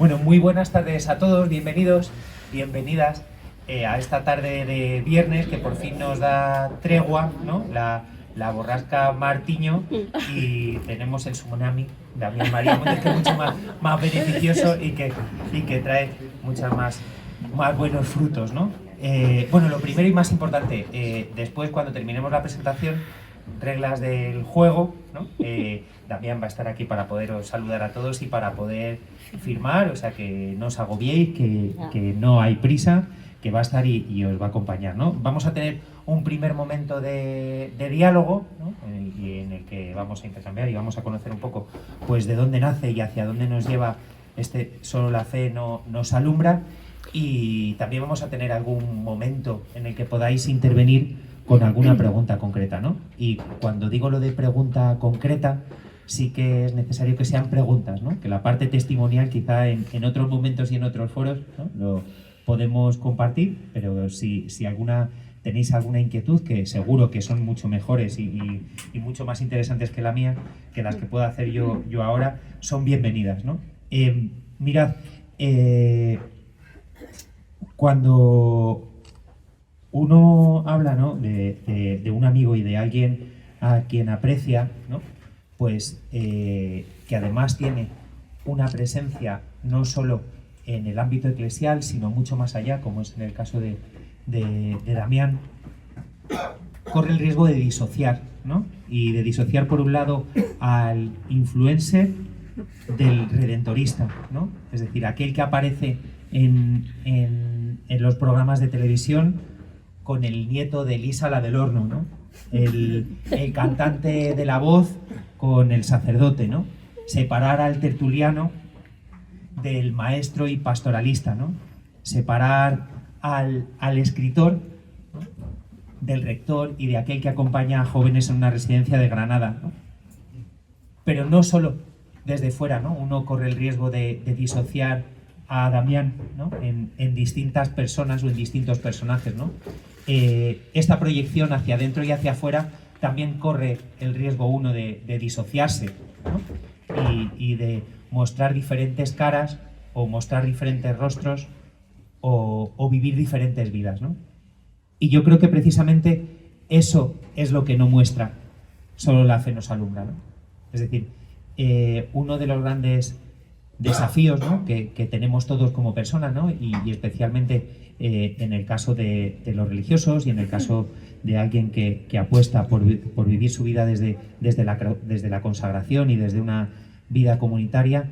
Bueno, muy buenas tardes a todos, bienvenidos, bienvenidas a esta tarde de viernes que por fin nos da tregua, ¿no? La borrasca Martiño y tenemos el tsunami de Damián María Montes, que es mucho más beneficioso y que trae muchas más buenos frutos, ¿no? Bueno, lo primero y más importante, después cuando terminemos la presentación, reglas del juego, ¿no? Damián va a estar aquí para poderos saludar a todos y para poder firmar, o sea que no os agobiéis, que no hay prisa, que va a estar y os va a acompañar, ¿no? Vamos a tener un primer momento de diálogo, ¿no? en el que vamos a intercambiar y vamos a conocer un poco pues de dónde nace y hacia dónde nos lleva Solo la fe nos alumbra, y también vamos a tener algún momento en el que podáis intervenir con alguna pregunta concreta, ¿no? Y cuando digo lo de pregunta concreta, sí que es necesario que sean preguntas, ¿no? Que la parte testimonial quizá en otros momentos y en otros foros, ¿no? Lo podemos compartir, pero si tenéis alguna inquietud, que seguro que son mucho mejores y mucho más interesantes que la mía, que las que puedo hacer yo ahora, son bienvenidas, ¿no? Mirad, cuando uno habla, ¿no? de un amigo y de alguien a quien aprecia, ¿no? Pues que además tiene una presencia no solo en el ámbito eclesial, sino mucho más allá, como es en el caso de Damián, corre el riesgo de disociar, ¿no? Y de disociar, por un lado, al influencer del redentorista, ¿no? Es decir, aquel que aparece en los programas de televisión con el nieto de Elisa, la del horno, ¿no? El cantante de La Voz con el sacerdote, ¿no? Separar al tertuliano del maestro y pastoralista, ¿no? Separar al escritor, ¿no? Del rector y de aquel que acompaña a jóvenes en una residencia de Granada, ¿no? Pero no solo desde fuera, ¿no? Uno corre el riesgo de disociar a Damián, ¿no? en distintas personas o en distintos personajes, ¿no? Esta proyección hacia adentro y hacia afuera también corre el riesgo uno de disociarse, ¿no? y de mostrar diferentes caras o mostrar diferentes rostros o vivir diferentes vidas, ¿no? Y yo creo que precisamente eso es lo que no muestra Solo la fe nos alumbra, ¿no? Es decir, uno de los grandes desafíos, ¿no? que tenemos todos como personas, ¿no? y especialmente en el caso de los religiosos y en el caso de alguien que apuesta por vivir su vida desde la consagración y desde una vida comunitaria,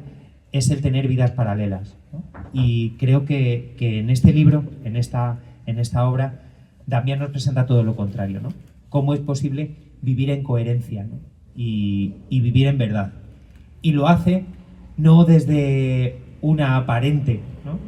es el tener vidas paralelas, ¿no? Y creo que en este libro, en esta obra, Damián nos presenta todo lo contrario, ¿no? Cómo es posible vivir en coherencia, ¿no? y vivir en verdad. Y lo hace no desde una aparente, ¿no?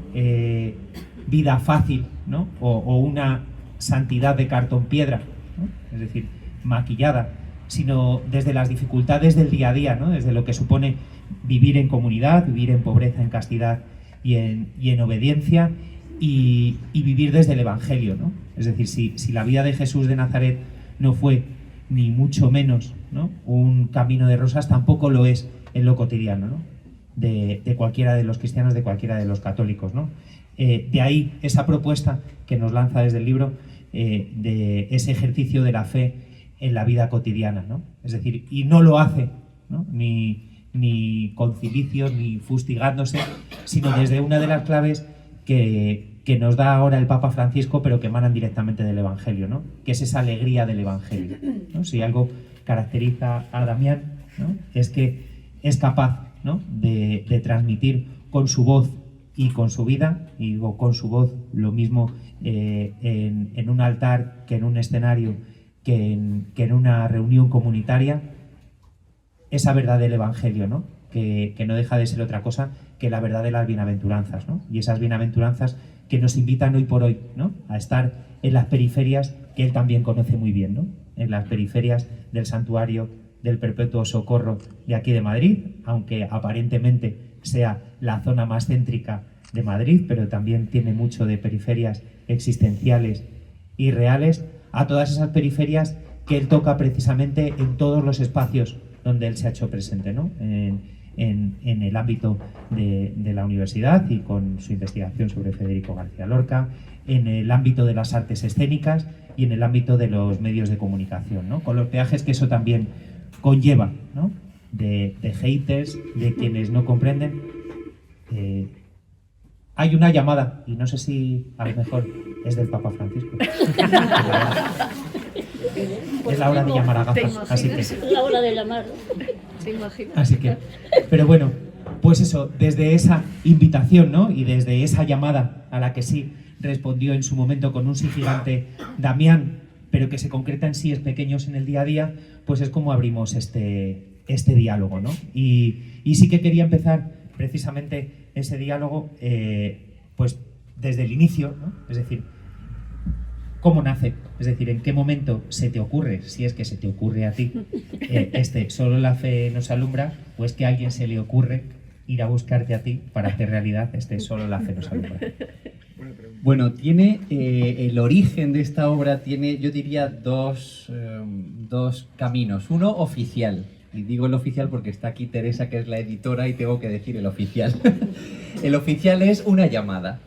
Vida fácil, ¿no? o una santidad de cartón piedra, ¿no? Es decir, maquillada, sino desde las dificultades del día a día, ¿no? Desde lo que supone vivir en comunidad, vivir en pobreza, en castidad y en obediencia, y vivir desde el Evangelio, ¿no? Es decir, si la vida de Jesús de Nazaret no fue ni mucho menos, ¿no? un camino de rosas, tampoco lo es en lo cotidiano, ¿no? de cualquiera de los cristianos, de cualquiera de los católicos, ¿no? De ahí esa propuesta que nos lanza desde el libro, de ese ejercicio de la fe en la vida cotidiana, ¿no? Es decir, y no lo hace, ¿no? ni con cilicios, ni fustigándose, sino desde una de las claves que nos da ahora el Papa Francisco, pero que emanan directamente del Evangelio, ¿no? Que es esa alegría del Evangelio, ¿no? Si algo caracteriza a Damián, ¿no? Es que es capaz, ¿no? de transmitir con su voz y con su vida, y digo con su voz lo mismo en un altar que en un escenario, que en una reunión comunitaria, esa verdad del Evangelio, ¿no? Que no deja de ser otra cosa que la verdad de las bienaventuranzas, ¿no? Y esas bienaventuranzas que nos invitan hoy por hoy, ¿no? A estar en las periferias que él también conoce muy bien, ¿no? En las periferias del santuario del Perpetuo Socorro de aquí de Madrid, aunque aparentemente sea la zona más céntrica de Madrid, pero también tiene mucho de periferias existenciales y reales, a todas esas periferias que él toca precisamente en todos los espacios donde él se ha hecho presente, ¿no? en el ámbito de la universidad y con su investigación sobre Federico García Lorca, en el ámbito de las artes escénicas y en el ámbito de los medios de comunicación, ¿no? Con los peajes que eso también conlleva, ¿no? De haters, de quienes no comprenden. Hay una llamada, y no sé si a lo mejor es del Papa Francisco. Es la hora de llamar a gafas, así que... Es la hora de llamar, ¿te imaginas? Así que, pero bueno, pues eso, desde esa invitación, ¿no? Y desde esa llamada a la que sí respondió en su momento con un sí gigante Damián, pero que se concreta en síes pequeños en el día a día, pues es como abrimos este diálogo, ¿no? Y sí que quería empezar precisamente ese diálogo, pues desde el inicio, ¿no? Es decir, ¿cómo nace? Es decir, ¿en qué momento se te ocurre, si es que se te ocurre a ti, solo la fe nos alumbra, o es que a alguien se le ocurre ir a buscarte a ti para hacer realidad solo la fe nos alumbra? Bueno, tiene el origen de esta obra tiene, yo diría, dos caminos. Uno oficial, y digo el oficial porque está aquí Teresa, que es la editora, y tengo que decir el oficial. El oficial es una llamada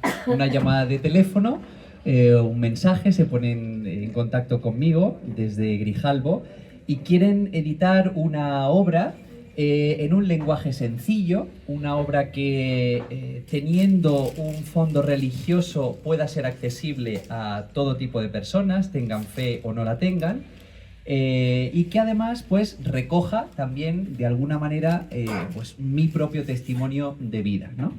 de teléfono, un mensaje, se ponen en contacto conmigo desde Grijalbo y quieren editar una obra en un lenguaje sencillo, una obra que teniendo un fondo religioso pueda ser accesible a todo tipo de personas, tengan fe o no la tengan, y que además pues recoja también de alguna manera pues mi propio testimonio de vida, ¿no?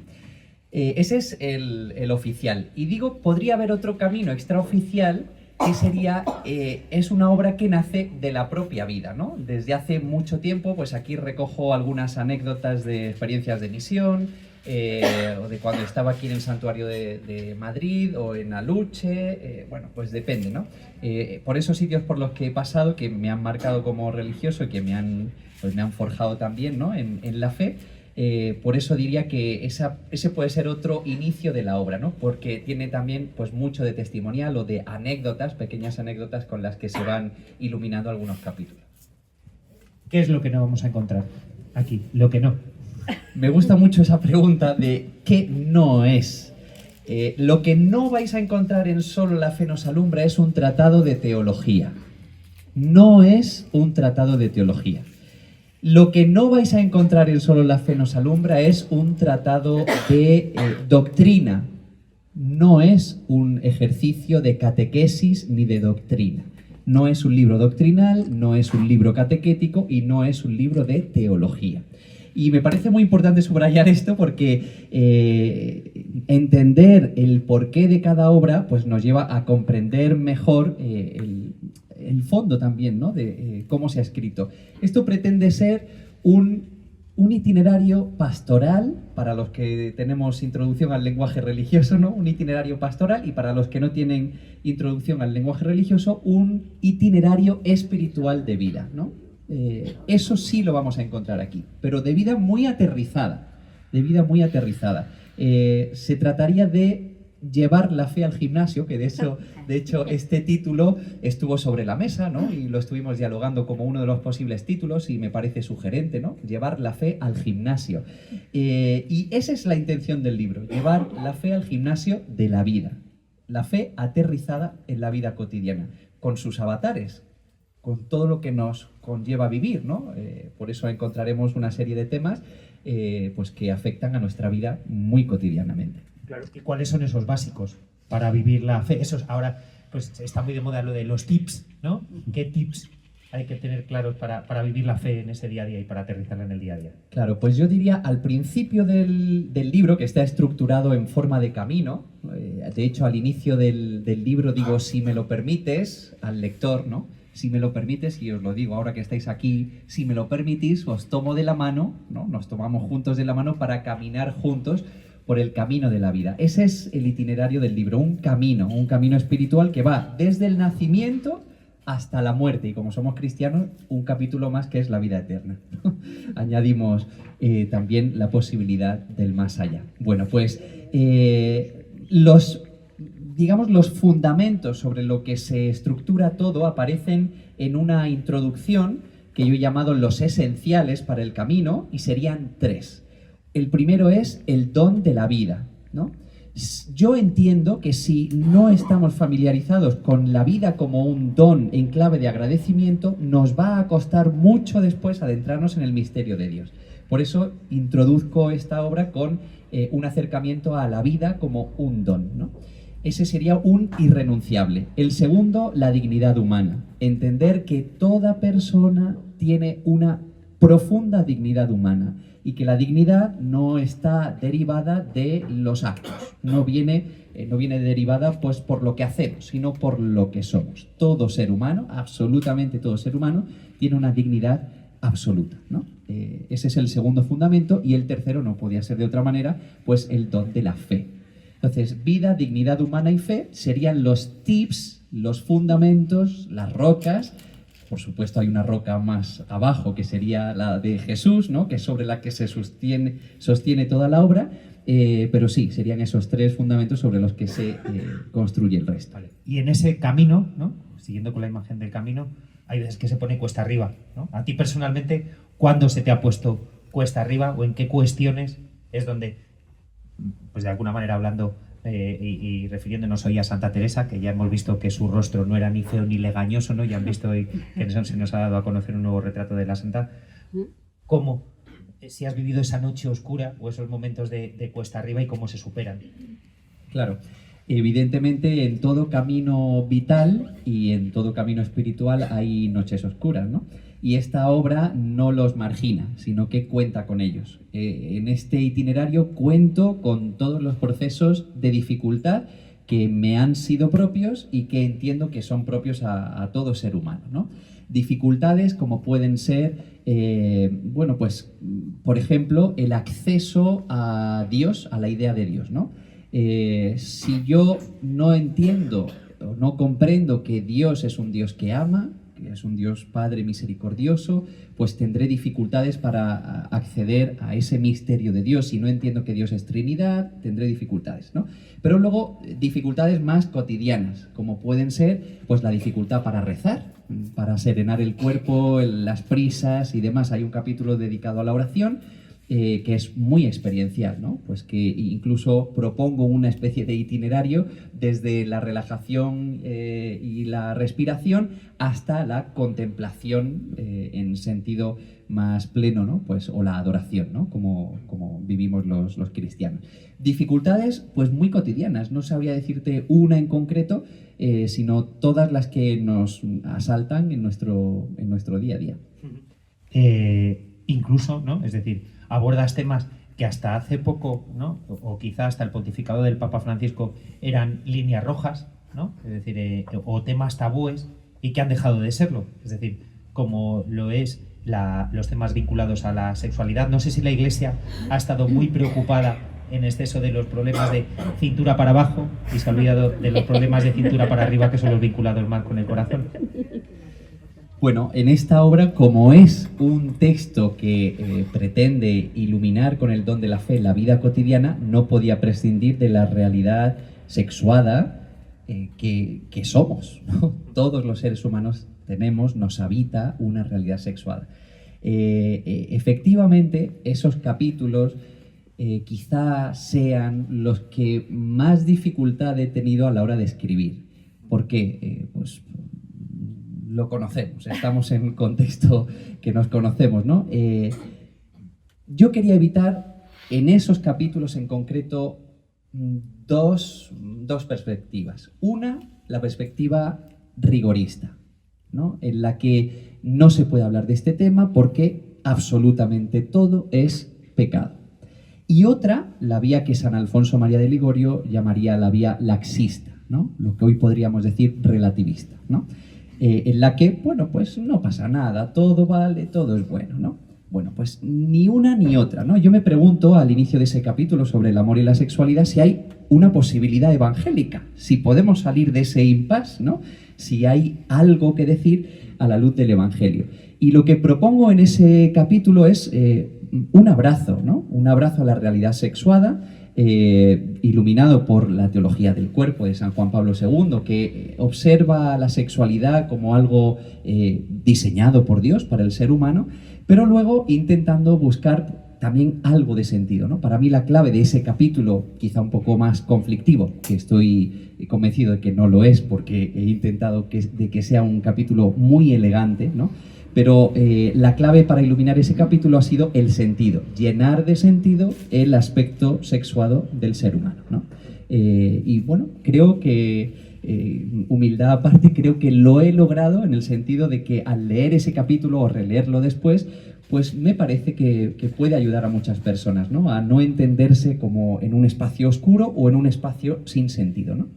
Ese es el oficial. Y digo, podría haber otro camino extraoficial que sería, es una obra que nace de la propia vida, ¿no? Desde hace mucho tiempo, pues aquí recojo algunas anécdotas de experiencias de misión, o de cuando estaba aquí en el santuario de Madrid o en Aluche, bueno, pues depende, ¿no? Por esos sitios por los que he pasado, que me han marcado como religioso y que me han forjado también, ¿no? en la fe. Por eso diría que ese puede ser otro inicio de la obra, ¿no? Porque tiene también pues mucho de testimonial o de anécdotas, pequeñas anécdotas con las que se van iluminando algunos capítulos. ¿Qué es lo que no vamos a encontrar aquí? Lo que no. Me gusta mucho esa pregunta de ¿qué no es? Lo que no vais a encontrar en Solo la fe nos alumbra es un tratado de teología. No es un tratado de teología. Lo que no vais a encontrar en Solo la fe nos alumbra es un tratado de doctrina. No es un ejercicio de catequesis ni de doctrina. No es un libro doctrinal, no es un libro catequético y no es un libro de teología. Y me parece muy importante subrayar esto porque entender el porqué de cada obra pues nos lleva a comprender mejor el fondo también, ¿no? De cómo se ha escrito. Esto pretende ser un itinerario pastoral, para los que tenemos introducción al lenguaje religioso, ¿no? Un itinerario pastoral, y para los que no tienen introducción al lenguaje religioso, un itinerario espiritual de vida, ¿no? Eso sí lo vamos a encontrar aquí, pero de vida muy aterrizada, se trataría de llevar la fe al gimnasio, que de hecho este título estuvo sobre la mesa, ¿no? Y lo estuvimos dialogando como uno de los posibles títulos y me parece sugerente, ¿no? Llevar la fe al gimnasio. Y esa es la intención del libro, llevar la fe al gimnasio de la vida, la fe aterrizada en la vida cotidiana, con sus avatares, con todo lo que nos conlleva vivir, ¿no? Por eso encontraremos una serie de temas pues que afectan a nuestra vida muy cotidianamente. Claro. ¿Y cuáles son esos básicos para vivir la fe? Esos ahora pues está muy de moda lo de los tips, ¿no? ¿Qué tips hay que tener claros para vivir la fe en ese día a día y para aterrizarla en el día a día? Claro, pues yo diría al principio del libro, que está estructurado en forma de camino, de hecho al inicio del libro digo, si me lo permites, al lector, ¿no? Si me lo permites, y os lo digo ahora que estáis aquí, si me lo permitís, os tomo de la mano, ¿no? Nos tomamos juntos de la mano para caminar juntos por el camino de la vida. Ese es el itinerario del libro, un camino espiritual que va desde el nacimiento hasta la muerte, y como somos cristianos, un capítulo más que es la vida eterna. Añadimos también la posibilidad del más allá. Bueno, pues los fundamentos sobre lo que se estructura todo aparecen en una introducción que yo he llamado los esenciales para el camino, y serían 3. El primero es el don de la vida, ¿no? Yo entiendo que si no estamos familiarizados con la vida como un don en clave de agradecimiento, nos va a costar mucho después adentrarnos en el misterio de Dios. Por eso introduzco esta obra con un acercamiento a la vida como un don, ¿no? Ese sería un irrenunciable. El segundo, la dignidad humana. Entender que toda persona tiene una profunda dignidad humana y que la dignidad no está derivada de los actos, no viene derivada pues por lo que hacemos, sino por lo que somos. Todo ser humano, absolutamente todo ser humano, tiene una dignidad absoluta, ¿no? Ese es el segundo fundamento, y el tercero, no podía ser de otra manera, pues el don de la fe. Entonces, vida, dignidad humana y fe serían los tips, los fundamentos, las rocas. Por supuesto, hay una roca más abajo, que sería la de Jesús, ¿no? Que es sobre la que se sostiene toda la obra, pero sí, serían esos 3 fundamentos sobre los que se construye el resto. Vale. Y en ese camino, ¿no? Siguiendo con la imagen del camino, hay veces que se pone cuesta arriba, ¿no? A ti personalmente, ¿cuándo se te ha puesto cuesta arriba, o en qué cuestiones es donde, pues de alguna manera hablando y refiriéndonos hoy a Santa Teresa, que ya hemos visto que su rostro no era ni feo ni legañoso, ¿no? Ya han visto hoy que se nos ha dado a conocer un nuevo retrato de la Santa. ¿Cómo, si has vivido esa noche oscura o esos momentos de cuesta arriba, y cómo se superan? Claro. Evidentemente, en todo camino vital y en todo camino espiritual hay noches oscuras, ¿no? Y esta obra no los margina, sino que cuenta con ellos. En este itinerario cuento con todos los procesos de dificultad que me han sido propios y que entiendo que son propios a todo ser humano, ¿no? Dificultades como pueden ser, bueno, pues, por ejemplo, el acceso a Dios, a la idea de Dios, ¿no? Si yo no entiendo o no comprendo que Dios es un Dios que ama, que es un Dios Padre misericordioso, pues tendré dificultades para acceder a ese misterio de Dios. Si no entiendo que Dios es Trinidad, tendré dificultades, ¿no? Pero luego dificultades más cotidianas, como pueden ser pues la dificultad para rezar, para serenar el cuerpo, las prisas y demás. Hay un capítulo dedicado a la oración, que es muy experiencial, ¿no? Pues que incluso propongo una especie de itinerario desde la relajación y la respiración hasta la contemplación en sentido más pleno, ¿no? Pues, o la adoración, ¿no? Como vivimos los cristianos. Dificultades, pues muy cotidianas. No sabría decirte una en concreto, sino todas las que nos asaltan en nuestro día a día. Incluso, ¿no? Es decir, abordas temas que hasta hace poco, ¿no? O quizá hasta el pontificado del Papa Francisco eran líneas rojas, ¿no? Es decir, o temas tabúes, y que han dejado de serlo. Es decir, como lo es los temas vinculados a la sexualidad. No sé si la Iglesia ha estado muy preocupada en exceso de los problemas de cintura para abajo y se ha olvidado de los problemas de cintura para arriba, que son los vinculados más con el corazón. Bueno, en esta obra, como es un texto que pretende iluminar con el don de la fe la vida cotidiana, no podía prescindir de la realidad sexuada que somos, ¿no? Todos los seres humanos nos habita una realidad sexuada. Efectivamente, esos capítulos quizá sean los que más dificultad he tenido a la hora de escribir. ¿Por qué? Pues lo conocemos, estamos en un contexto que nos conocemos, ¿no? Yo quería evitar en esos capítulos en concreto dos perspectivas. Una, la perspectiva rigorista, ¿no? En la que no se puede hablar de este tema porque absolutamente todo es pecado. Y otra, la vía que San Alfonso María de Ligorio llamaría la vía laxista, ¿no? Lo que hoy podríamos decir relativista, ¿no? En la que, bueno, pues no pasa nada, todo vale, todo es bueno, ¿no? Bueno, pues ni una ni otra, ¿no? Yo me pregunto al inicio de ese capítulo sobre el amor y la sexualidad si hay una posibilidad evangélica, si podemos salir de ese impasse, ¿no? Si hay algo que decir a la luz del Evangelio. Y lo que propongo en ese capítulo es un abrazo, ¿no? Un abrazo a la realidad sexuada, iluminado por la teología del cuerpo de San Juan Pablo II, que observa la sexualidad como algo diseñado por Dios para el ser humano, pero luego intentando buscar también algo de sentido, ¿no? Para mí la clave de ese capítulo, quizá un poco más conflictivo, que estoy convencido de que no lo es, porque he intentado de que sea un capítulo muy elegante, ¿no? Pero la clave para iluminar ese capítulo ha sido el sentido, llenar de sentido el aspecto sexuado del ser humano, ¿no? Y bueno, creo que, humildad aparte, creo que lo he logrado en el sentido de que al leer ese capítulo o releerlo después, pues me parece que puede ayudar a muchas personas, ¿no? A no entenderse como en un espacio oscuro o en un espacio sin sentido, ¿no?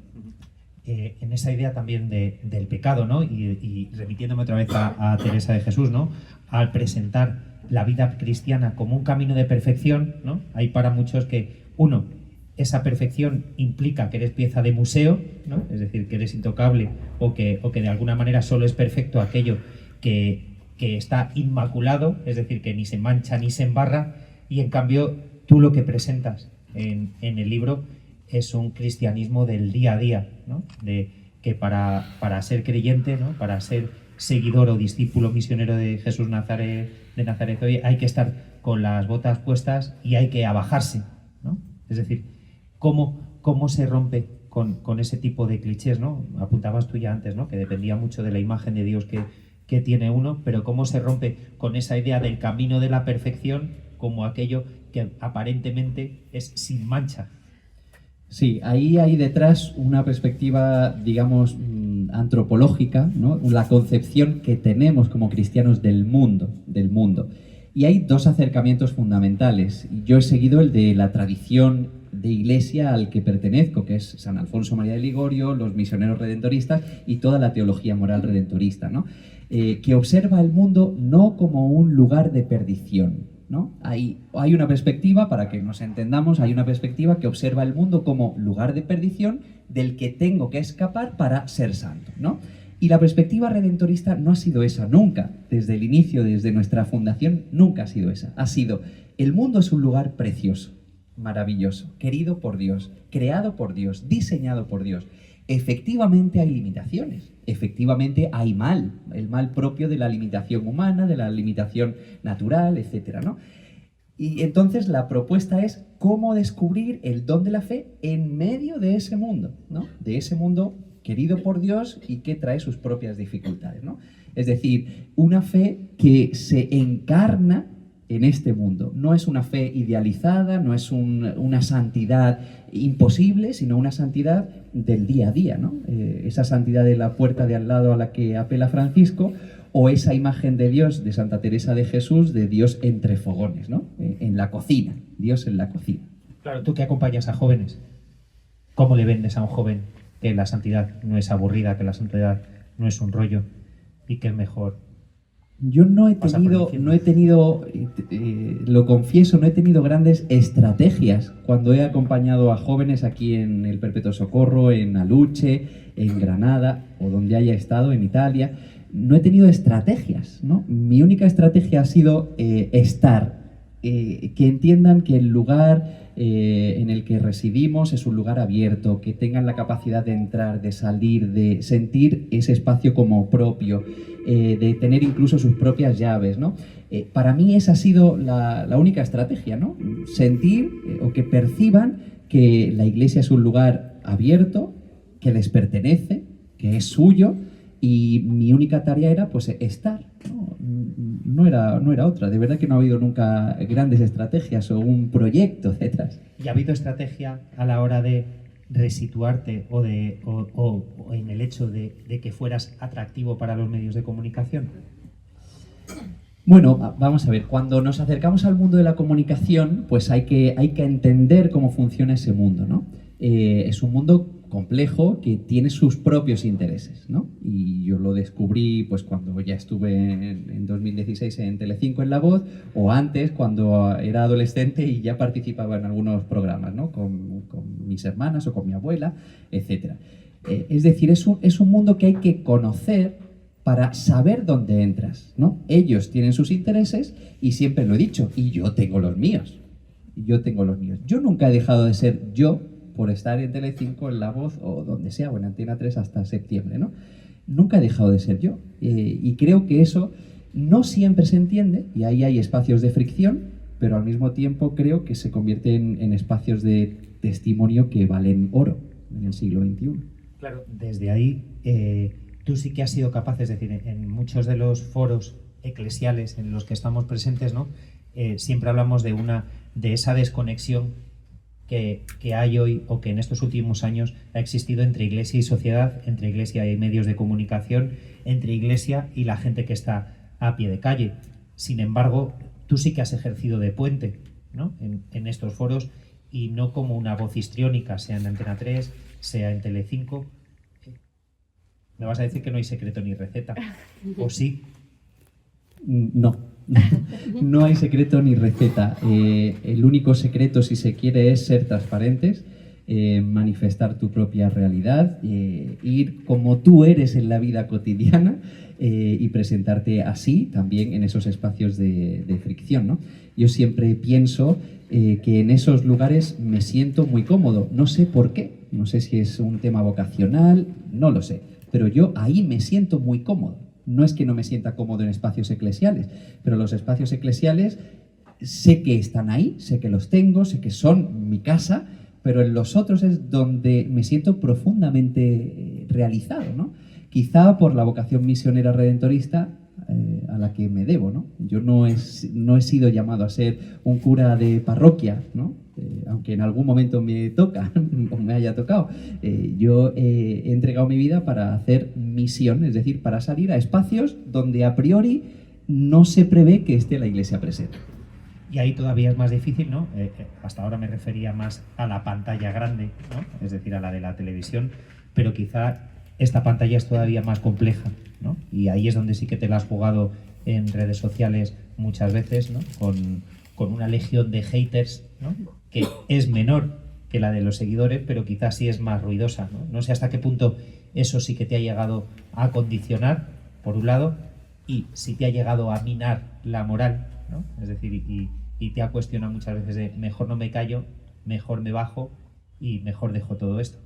En esa idea también del pecado, ¿no? Y remitiéndome otra vez a Teresa de Jesús, ¿no? Al presentar la vida cristiana como un camino de perfección, ¿no? Hay para muchos que, uno, esa perfección implica que eres pieza de museo, ¿no? Es decir, que eres intocable o que de alguna manera solo es perfecto aquello que está inmaculado, es decir, que ni se mancha ni se embarra, y en cambio tú lo que presentas en el libro es un cristianismo del día a día, ¿no? De que para ser creyente, ¿no? Para ser seguidor o discípulo misionero de Jesús de Nazaret hoy, hay que estar con las botas puestas y hay que abajarse, ¿no? Es decir, ¿cómo se rompe con ese tipo de clichés, ¿no? Apuntabas tú ya antes, ¿no? Que dependía mucho de la imagen de Dios que tiene uno, pero cómo se rompe con esa idea del camino de la perfección como aquello que aparentemente es sin mancha. Sí, ahí hay detrás una perspectiva, digamos, antropológica, ¿no? La concepción que tenemos como cristianos del mundo. Y hay dos acercamientos fundamentales. Yo he seguido el de la tradición de iglesia al que pertenezco, que es San Alfonso María de Ligorio, los misioneros redentoristas y toda la teología moral redentorista, ¿no? Que observa el mundo no como un lugar de perdición, ¿no? Hay una perspectiva, para que nos entendamos, hay una perspectiva que observa el mundo como lugar de perdición del que tengo que escapar para ser santo, ¿no? Y la perspectiva redentorista no ha sido esa nunca, desde el inicio, desde nuestra fundación, nunca ha sido esa. Ha sido, el mundo es un lugar precioso, maravilloso, querido por Dios, creado por Dios, diseñado por Dios. Efectivamente hay limitaciones, efectivamente hay mal, el mal propio de la limitación humana, de la limitación natural, etcétera, ¿no? Y entonces la propuesta es cómo descubrir el don de la fe en medio de ese mundo, ¿no? De ese mundo querido por Dios y que trae sus propias dificultades, ¿no? Es decir, una fe que se encarna en este mundo. No es una fe idealizada, no es una santidad imposible, sino una santidad del día a día, ¿no? Esa santidad de la puerta de al lado a la que apela Francisco, o esa imagen de Dios de Santa Teresa de Jesús, de Dios entre fogones, ¿no? En la cocina, Dios en la cocina. Claro, tú que acompañas a jóvenes, ¿cómo le vendes a un joven que la santidad no es aburrida, que la santidad no es un rollo y que es mejor? Yo no he tenido, lo confieso, no he tenido grandes estrategias cuando he acompañado a jóvenes aquí en el Perpetuo Socorro, en Aluche, en Granada o donde haya estado, en Italia. No he tenido estrategias, ¿no? Mi única estrategia ha sido estar, que entiendan que el lugar en el que residimos es un lugar abierto, que tengan la capacidad de entrar, de salir, de sentir ese espacio como propio, de tener incluso sus propias llaves, ¿no? Para mí esa ha sido la única estrategia, ¿no? Sentir o que perciban que la iglesia es un lugar abierto, que les pertenece, que es suyo, y mi única tarea era pues estar, ¿no? No era otra. De verdad que no ha habido nunca grandes estrategias o un proyecto detrás. ¿Y ha habido estrategia a la hora de resituarte o en el hecho de que fueras atractivo para los medios de comunicación? Bueno, vamos a ver, cuando nos acercamos al mundo de la comunicación, pues hay que entender cómo funciona ese mundo, ¿no? Es un mundo complejo que tiene sus propios intereses, ¿no? Y yo lo descubrí pues cuando ya estuve en 2016 en Telecinco en La Voz, o antes cuando era adolescente y ya participaba en algunos programas, ¿no? Con mis hermanas o con mi abuela, etc. Es decir, es un mundo que hay que conocer para saber dónde entras, ¿no? Ellos tienen sus intereses y siempre lo he dicho, y yo tengo los míos. yo tengo los míos. Yo nunca he dejado de ser yo por estar en Telecinco, en La Voz o donde sea, o en Antena 3 hasta septiembre, ¿no? Nunca he dejado de ser yo. Y creo que eso no siempre se entiende, y ahí hay espacios de fricción, pero al mismo tiempo creo que se convierten en espacios de testimonio que valen oro en el siglo XXI. Claro, desde ahí tú sí que has sido capaz, es decir, en muchos de los foros eclesiales en los que estamos presentes, ¿no? Siempre hablamos de esa desconexión que hay hoy o que en estos últimos años ha existido entre iglesia y sociedad, entre iglesia y medios de comunicación, entre iglesia y la gente que está a pie de calle. Sin embargo, tú sí que has ejercido de puente, ¿no? en estos foros, y no como una voz histriónica, sea en Antena 3, sea en Telecinco. ¿Me vas a decir que no hay secreto ni receta? ¿O sí? No, no hay secreto ni receta. El único secreto, si se quiere, es ser transparentes, manifestar tu propia realidad, ir como tú eres en la vida cotidiana y presentarte así también en esos espacios de fricción, ¿no? Yo siempre pienso que en esos lugares me siento muy cómodo. No sé por qué, no sé si es un tema vocacional, no lo sé, pero yo ahí me siento muy cómodo. No es que no me sienta cómodo en espacios eclesiales, pero los espacios eclesiales sé que están ahí, sé que los tengo, sé que son mi casa, pero en los otros es donde me siento profundamente realizado, ¿no? Quizá por la vocación misionera redentorista a la que me debo, ¿no? Yo no he sido llamado a ser un cura de parroquia, ¿no? Aunque en algún momento me toca o me haya tocado. Yo he entregado mi vida para hacer misión, es decir, para salir a espacios donde a priori no se prevé que esté la Iglesia presente. Y ahí todavía es más difícil, ¿no? Hasta ahora me refería más a la pantalla grande, ¿no? Es decir, a la de la televisión, pero quizá esta pantalla es todavía más compleja, ¿no? Y ahí es donde sí que te la has jugado en redes sociales muchas veces, ¿no? Con una legión de haters, ¿no? Que es menor que la de los seguidores, pero quizás sí es más ruidosa, ¿no? No sé hasta qué punto eso sí que te ha llegado a condicionar, por un lado, y si te ha llegado a minar la moral, ¿no? Es decir, y te ha cuestionado muchas veces de mejor no me callo, mejor me bajo y mejor dejo todo esto.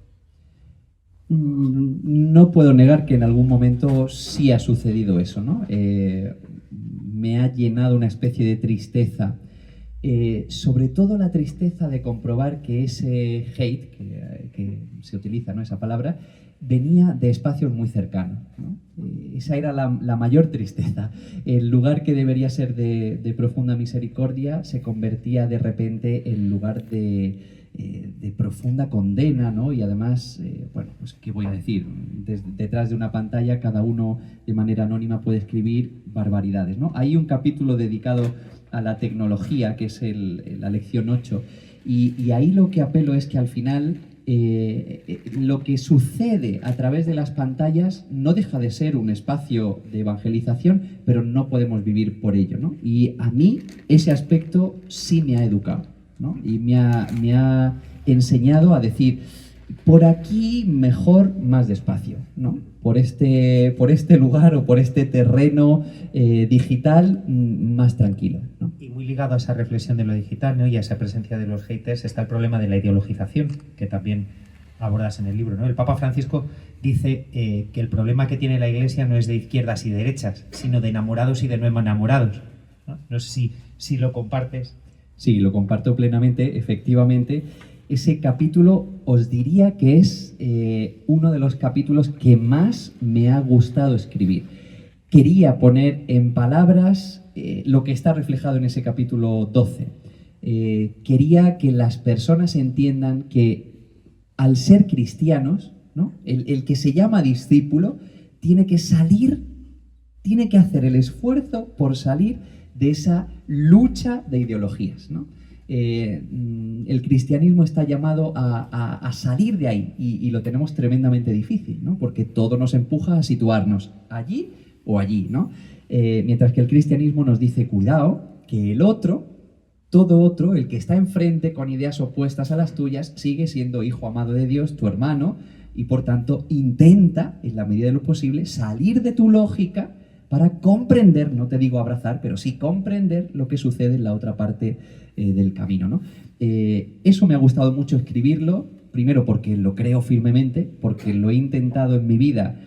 No puedo negar que en algún momento sí ha sucedido eso, ¿no? Me ha llenado una especie de tristeza, sobre todo la tristeza de comprobar que ese hate, que se utiliza, ¿no? Esa palabra, venía de espacios muy cercanos, ¿no? Esa era la mayor tristeza. El lugar que debería ser de profunda misericordia se convertía de repente en lugar de profunda condena, ¿no? Y además, bueno, pues qué voy a decir, detrás de una pantalla cada uno de manera anónima puede escribir barbaridades, ¿no? Hay un capítulo dedicado a la tecnología, que es la lección 8, y ahí lo que apelo es que al final lo que sucede a través de las pantallas no deja de ser un espacio de evangelización, pero no podemos vivir por ello, ¿no? Y a mí ese aspecto sí me ha educado, ¿no? Y me ha enseñado a decir, por aquí mejor más despacio, ¿no? Por este lugar o por este terreno digital más tranquilo, ¿no? Y muy ligado a esa reflexión de lo digital, ¿no? Y a esa presencia de los haters está el problema de la ideologización, que también abordas en el libro, ¿no? El Papa Francisco dice que el problema que tiene la Iglesia no es de izquierdas y derechas, sino de enamorados y de no enamorados, ¿no? No sé si lo compartes. Sí, lo comparto plenamente, efectivamente. Ese capítulo os diría que es uno de los capítulos que más me ha gustado escribir. Quería poner en palabras lo que está reflejado en ese capítulo 12. Quería que las personas entiendan que al ser cristianos, ¿no? El que se llama discípulo tiene que salir, tiene que hacer el esfuerzo por salir de esa lucha de ideologías, ¿no? El cristianismo está llamado a salir de ahí y lo tenemos tremendamente difícil, ¿no? Porque todo nos empuja a situarnos allí o allí, ¿no? Mientras que el cristianismo nos dice, cuidado, que el otro, todo otro, el que está enfrente con ideas opuestas a las tuyas, sigue siendo hijo amado de Dios, tu hermano, y por tanto intenta, en la medida de lo posible, salir de tu lógica para comprender, no te digo abrazar, pero sí comprender lo que sucede en la otra parte del camino, ¿no? Eso me ha gustado mucho escribirlo, primero porque lo creo firmemente, porque lo he intentado en mi vida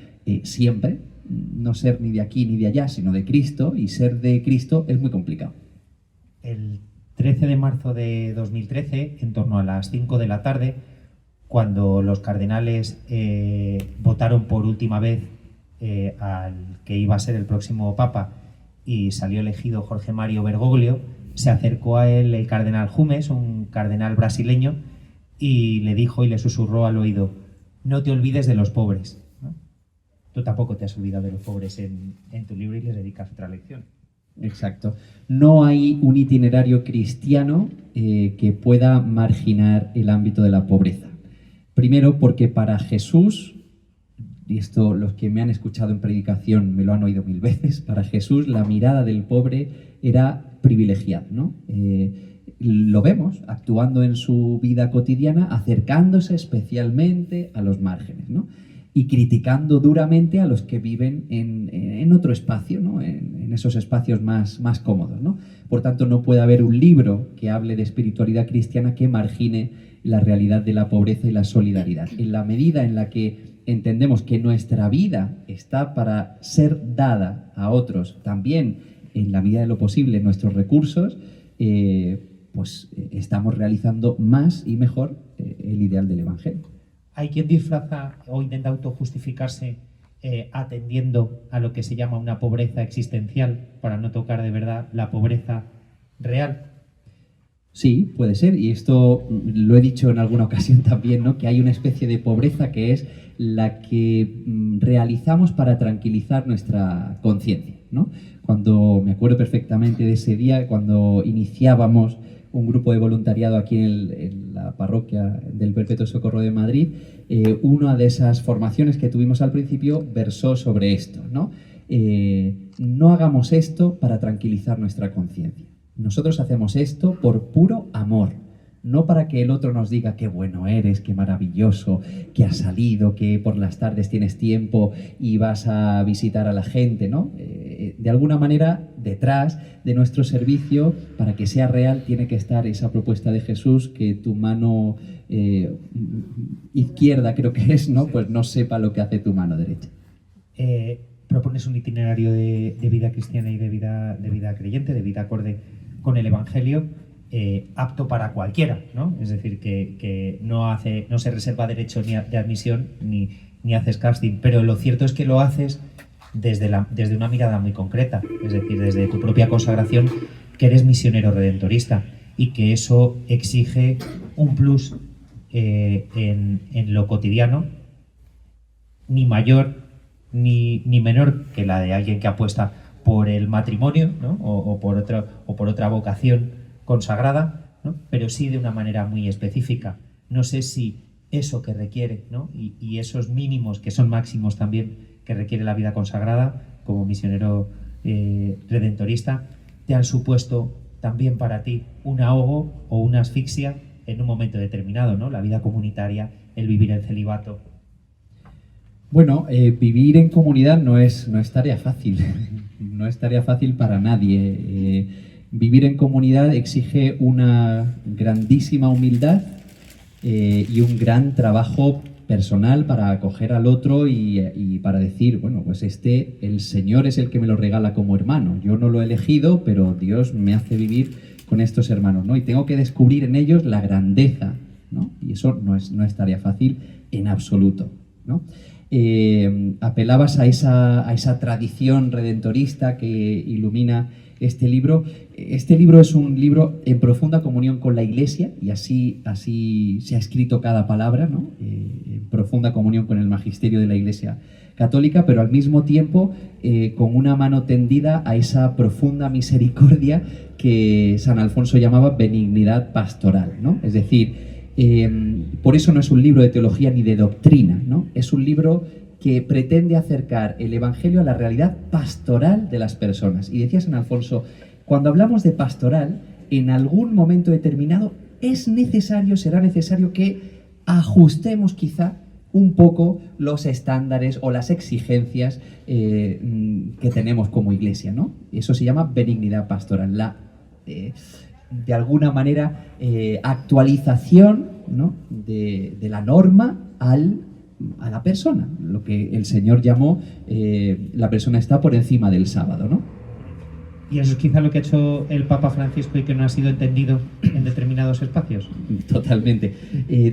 siempre, no ser ni de aquí ni de allá, sino de Cristo, y ser de Cristo es muy complicado. El 13 de marzo de 2013, en torno a las 5 de la tarde, cuando los cardenales votaron por última vez al que iba a ser el próximo papa y salió elegido Jorge Mario Bergoglio, se acercó a él el cardenal Jumes, un cardenal brasileño, y le dijo y le susurró al oído: no te olvides de los pobres, ¿no? Tú tampoco te has olvidado de los pobres en tu libro y les dedicas otra lección. Exacto. No hay un itinerario cristiano que pueda marginar el ámbito de la pobreza. Primero, porque para Jesús, y esto los que me han escuchado en predicación me lo han oído 1000 veces, para Jesús la mirada del pobre era privilegiada, ¿no? Lo vemos actuando en su vida cotidiana, acercándose especialmente a los márgenes, ¿no? Y criticando duramente a los que viven en otro espacio, ¿no? En esos espacios más cómodos, ¿no? Por tanto, no puede haber un libro que hable de espiritualidad cristiana que margine la realidad de la pobreza y la solidaridad. En la medida en la que entendemos que nuestra vida está para ser dada a otros, también en la medida de lo posible nuestros recursos, pues estamos realizando más y mejor el ideal del Evangelio. Hay quien disfraza o intenta autojustificarse atendiendo a lo que se llama una pobreza existencial para no tocar de verdad la pobreza real. Sí, puede ser, y esto lo he dicho en alguna ocasión también, ¿no? Que hay una especie de pobreza que es la que realizamos para tranquilizar nuestra conciencia, ¿no? Cuando me acuerdo perfectamente de ese día, cuando iniciábamos un grupo de voluntariado aquí en la parroquia del Perpetuo Socorro de Madrid, una de esas formaciones que tuvimos al principio versó sobre esto, ¿no? No hagamos esto para tranquilizar nuestra conciencia. Nosotros hacemos esto por puro amor, no para que el otro nos diga qué bueno eres, qué maravilloso, que has salido, que por las tardes tienes tiempo y vas a visitar a la gente, ¿no? De alguna manera, detrás de nuestro servicio, para que sea real, tiene que estar esa propuesta de Jesús, que tu mano izquierda, creo que es, ¿no? Pues no sepa lo que hace tu mano derecha. Propones un itinerario de vida cristiana y de vida creyente, de vida acorde con el Evangelio, apto para cualquiera, ¿no? Es decir, que no se reserva derecho ni de admisión ni haces casting, pero lo cierto es que lo haces desde una mirada muy concreta, es decir, desde tu propia consagración, que eres misionero redentorista y que eso exige un plus en lo cotidiano, ni mayor ni menor que la de alguien que apuesta por el matrimonio, ¿no? o por otra vocación consagrada, ¿no? Pero sí de una manera muy específica. No sé si eso que requiere, ¿no? y esos mínimos que son máximos también que requiere la vida consagrada como misionero redentorista te han supuesto también para ti un ahogo o una asfixia en un momento determinado, ¿no? La vida comunitaria, el vivir el celibato. Bueno, vivir en comunidad no es tarea fácil, no es tarea fácil para nadie. Vivir en comunidad exige una grandísima humildad y un gran trabajo personal para acoger al otro y para decir, bueno, pues el Señor es el que me lo regala como hermano. Yo no lo he elegido, pero Dios me hace vivir con estos hermanos, ¿no? Y tengo que descubrir en ellos la grandeza, ¿no? Y eso no es tarea fácil en absoluto, ¿no? Apelabas a esa tradición redentorista que ilumina este libro. Este libro es un libro en profunda comunión con la Iglesia y así se ha escrito cada palabra, ¿no? En profunda comunión con el magisterio de la Iglesia católica, pero al mismo tiempo con una mano tendida a esa profunda misericordia que San Alfonso llamaba benignidad pastoral, ¿no? Es decir, por eso no es un libro de teología ni de doctrina, ¿no? Es un libro que pretende acercar el Evangelio a la realidad pastoral de las personas. Y decía San Alfonso, cuando hablamos de pastoral, en algún momento determinado será necesario que ajustemos quizá un poco los estándares o las exigencias que tenemos como iglesia, ¿no? Eso se llama benignidad pastoral, de alguna manera actualización, ¿no?, de la norma a la persona, lo que el Señor llamó la persona está por encima del sábado, ¿no? Y eso es quizá lo que ha hecho el Papa Francisco y que no ha sido entendido en determinados espacios. Totalmente.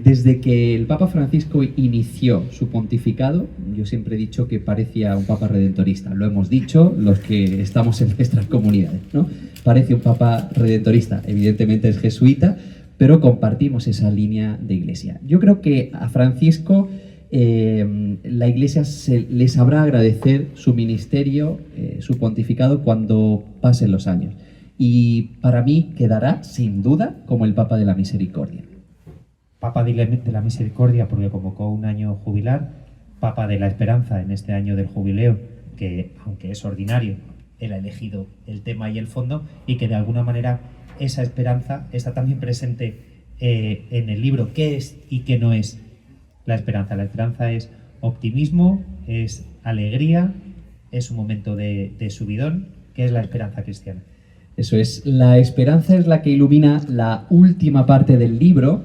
Desde que el Papa Francisco inició su pontificado, yo siempre he dicho que parecía un Papa redentorista. Lo hemos dicho los que estamos en nuestras comunidades, ¿no? Parece un Papa redentorista. Evidentemente es jesuita, pero compartimos esa línea de iglesia. Yo creo que a Francisco la Iglesia le sabrá agradecer su ministerio, su pontificado, cuando pasen los años. Y para mí quedará, sin duda, como el Papa de la Misericordia. Papa de la Misericordia porque convocó un año jubilar, Papa de la Esperanza en este año del jubileo, que aunque es ordinario, él ha elegido el tema y el fondo, y que de alguna manera esa esperanza está también presente en el libro. ¿Qué es y qué no es la esperanza? La esperanza es optimismo, es alegría, es un momento de subidón. ¿Qué es la esperanza cristiana? Eso es, la esperanza es la que ilumina la última parte del libro.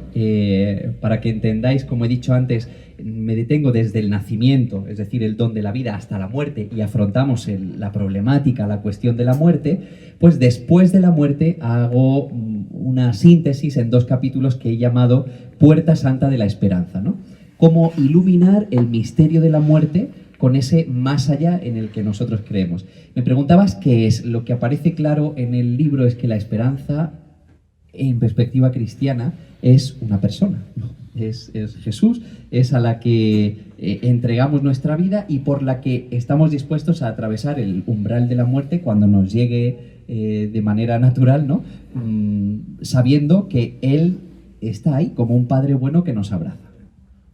Para que entendáis, como he dicho antes, me detengo desde el nacimiento, es decir, el don de la vida, hasta la muerte, y afrontamos la problemática, la cuestión de la muerte. Pues después de la muerte hago una síntesis en 2 capítulos que he llamado Puerta Santa de la Esperanza, ¿no? Cómo iluminar el misterio de la muerte con ese más allá en el que nosotros creemos. Me preguntabas qué es. Lo que aparece claro en el libro es que la esperanza, en perspectiva cristiana, es una persona, ¿no? Es Jesús, es a la que entregamos nuestra vida y por la que estamos dispuestos a atravesar el umbral de la muerte cuando nos llegue de manera natural, ¿no? Sabiendo que Él está ahí como un Padre bueno que nos abraza.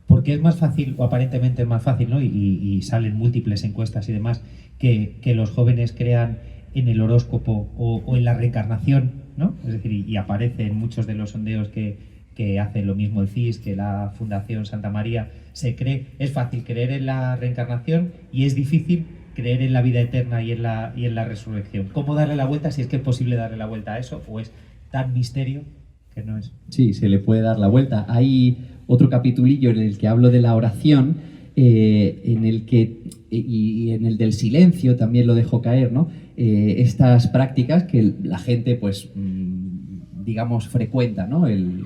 Porque es más fácil, o aparentemente es más fácil, ¿no? Y salen múltiples encuestas y demás, que los jóvenes crean en el horóscopo o en la reencarnación, ¿no? Es decir, y aparece en muchos de los sondeos que hace lo mismo el CIS, que la Fundación Santa María, es fácil creer en la reencarnación y es difícil creer en la vida eterna y en la resurrección. ¿Cómo darle la vuelta, si es que es posible darle la vuelta a eso, o es tan misterio que no es? Sí, se le puede dar la vuelta. Hay otro capitulillo en el que hablo de la oración, en el que, y en el del silencio también lo dejo caer, ¿no? Estas prácticas que la gente, pues, digamos, frecuenta, ¿no? El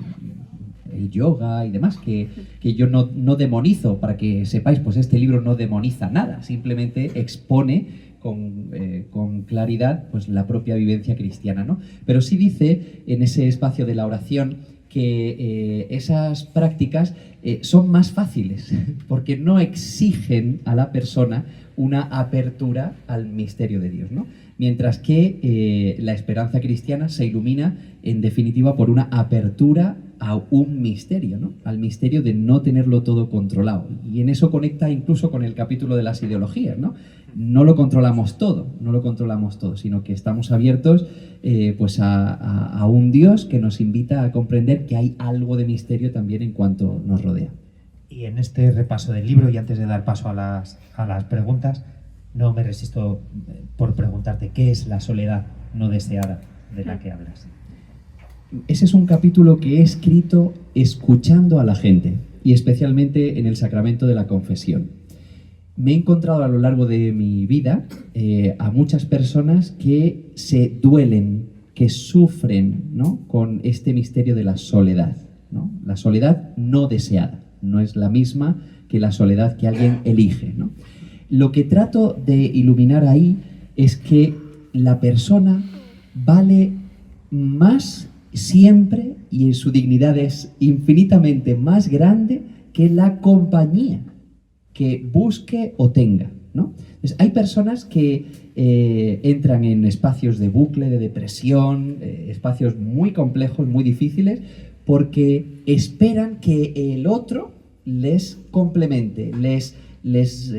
yoga y demás, que yo no demonizo, para que sepáis, pues este libro no demoniza nada, simplemente expone con claridad pues la propia vivencia cristiana, ¿no? Pero sí dice en ese espacio de la oración que esas prácticas son más fáciles porque no exigen a la persona una apertura al misterio de Dios, ¿no? Mientras que la esperanza cristiana se ilumina en definitiva por una apertura a un misterio, ¿no? Al misterio de no tenerlo todo controlado. Y en eso conecta incluso con el capítulo de las ideologías, ¿no? No lo controlamos todo, sino que estamos abiertos pues a un Dios que nos invita a comprender que hay algo de misterio también en cuanto nos rodea. Y en este repaso del libro, y antes de dar paso a las preguntas, no me resisto por preguntarte, ¿qué es la soledad no deseada de la que hablas? Ese es un capítulo que he escrito escuchando a la gente, y especialmente en el sacramento de la confesión. Me he encontrado a lo largo de mi vida a muchas personas que se duelen, que sufren, ¿no?, con este misterio de la soledad, ¿no? La soledad no deseada, no es la misma que la soledad que alguien elige, ¿no? Lo que trato de iluminar ahí es que la persona vale más siempre, y su dignidad es infinitamente más grande que la compañía que busque o tenga, ¿no? Entonces, hay personas que entran en espacios de bucle, de depresión, espacios muy complejos, muy difíciles, porque esperan que el otro les complemente, les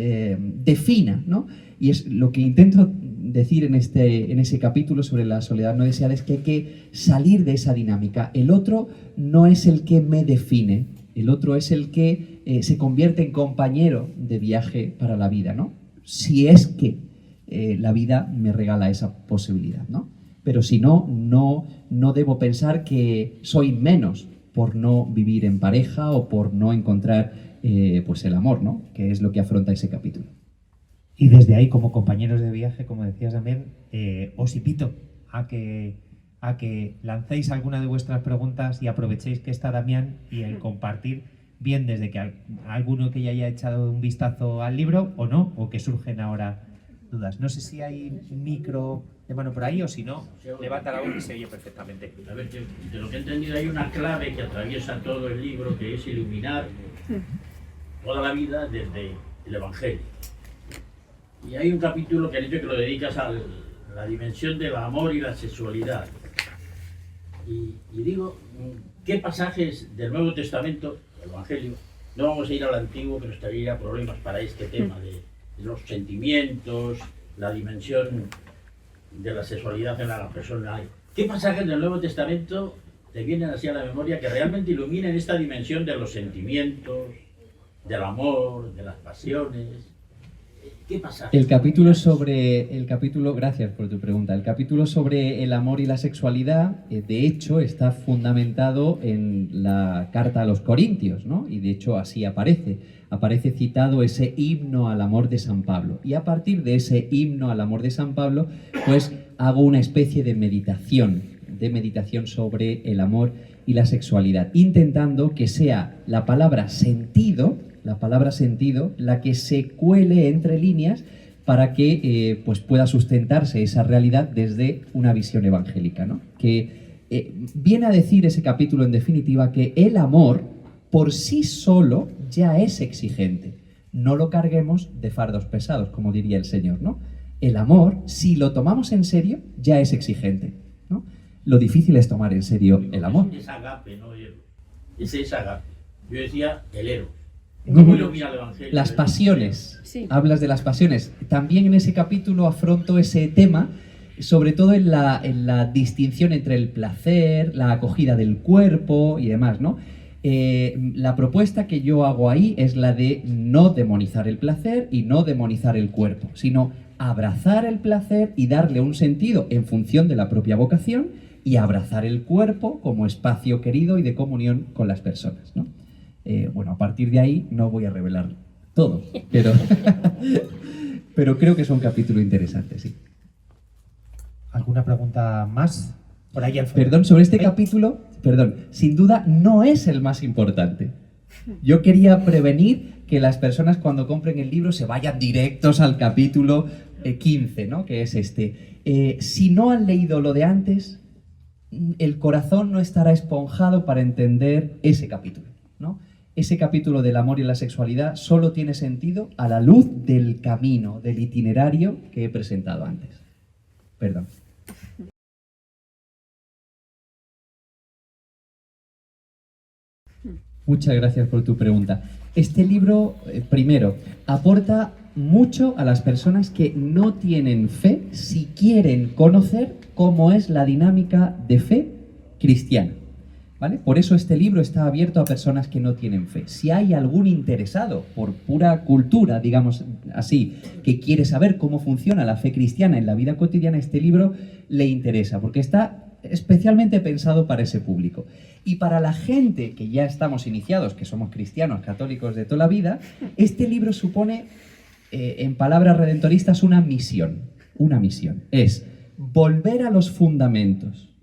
defina, ¿no? Y es lo que intento decir en ese capítulo sobre la soledad no deseada, es que hay que salir de esa dinámica. El otro no es el que me define, el otro es el que se convierte en compañero de viaje para la vida, ¿no? Si es que la vida me regala esa posibilidad, ¿no? Pero si no, no debo pensar que soy menos por no vivir en pareja o por no encontrar pues el amor, ¿no? Que es lo que afronta ese capítulo. Y desde ahí, como compañeros de viaje, como decías también, os invito a que lancéis alguna de vuestras preguntas y aprovechéis que está Damián y el compartir, bien desde que alguno que ya haya echado un vistazo al libro o no, o que surgen ahora dudas. No sé si hay un micro de mano por ahí o si no, levanta la voz y se oye perfectamente. A ver, de lo que he entendido hay una clave que atraviesa todo el libro, que es iluminar toda la vida desde el Evangelio. Y hay un capítulo que he dicho que lo dedicas a la dimensión del amor y la sexualidad. Y digo, ¿qué pasajes del Nuevo Testamento, del Evangelio, no vamos a ir al Antiguo, que nos traería problemas para este tema de los sentimientos, la dimensión de la sexualidad en la persona? ¿Qué pasajes del Nuevo Testamento te vienen así a la memoria que realmente iluminen esta dimensión de los sentimientos, del amor, de las pasiones? ¿Qué pasajes? El capítulo, gracias por tu pregunta. El capítulo sobre el amor y la sexualidad, de hecho, está fundamentado en la carta a los Corintios, ¿no? Y de hecho así aparece citado ese himno al amor de San Pablo. Y a partir de ese himno al amor de San Pablo, pues hago una especie de meditación sobre el amor y la sexualidad, intentando que sea la palabra sentido la que se cuele entre líneas para que pues pueda sustentarse esa realidad desde una visión evangélica, ¿no? Que viene a decir ese capítulo en definitiva que el amor por sí solo ya es exigente. No lo carguemos de fardos pesados, como diría el Señor, ¿no? El amor, si lo tomamos en serio, ya es exigente, ¿no? Lo difícil es tomar en serio el amor. Es agape, no eros. Es agape. Yo decía el eros. Las pasiones, Sí. Hablas de las pasiones. También en ese capítulo afronto ese tema, sobre todo en la distinción entre el placer, la acogida del cuerpo y demás, ¿no? La propuesta que yo hago ahí es la de no demonizar el placer y no demonizar el cuerpo, sino abrazar el placer y darle un sentido en función de la propia vocación y abrazar el cuerpo como espacio querido y de comunión con las personas, ¿no? Bueno, a partir de ahí no voy a revelar todo, pero creo que es un capítulo interesante, sí. ¿Alguna pregunta más? Por ahí al fondo. Perdón, sobre este capítulo, sin duda no es el más importante. Yo quería prevenir que las personas cuando compren el libro se vayan directos al capítulo 15, ¿no? Que es este. Si no han leído lo de antes, el corazón no estará esponjado para entender ese capítulo, ¿no? Ese capítulo del amor y la sexualidad solo tiene sentido a la luz del camino, del itinerario que he presentado antes. Perdón. Muchas gracias por tu pregunta. Este libro, primero, aporta mucho a las personas que no tienen fe si quieren conocer cómo es la dinámica de fe cristiana, ¿vale? Por eso este libro está abierto a personas que no tienen fe. Si hay algún interesado por pura cultura, digamos así, que quiere saber cómo funciona la fe cristiana en la vida cotidiana, este libro le interesa, porque está especialmente pensado para ese público. Y para la gente que ya estamos iniciados, que somos cristianos, católicos de toda la vida, este libro supone, en palabras redentoristas, una misión. Una misión. Es volver a los fundamentos,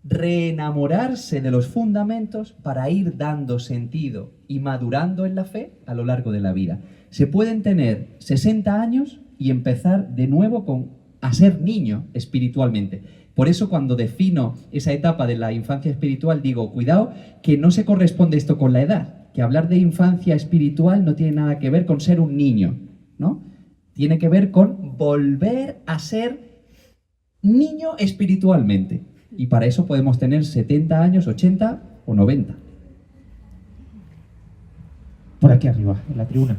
reenamorarse de los fundamentos para ir dando sentido y madurando en la fe a lo largo de la vida. Se pueden tener 60 años y empezar de nuevo a ser niño espiritualmente. Por eso cuando defino esa etapa de la infancia espiritual digo, cuidado, que no se corresponde esto con la edad, que hablar de infancia espiritual no tiene nada que ver con ser un niño, ¿no? Tiene que ver con volver a ser niño espiritualmente. Y para eso podemos tener 70 años, 80 o 90. Por aquí arriba, en la tribuna.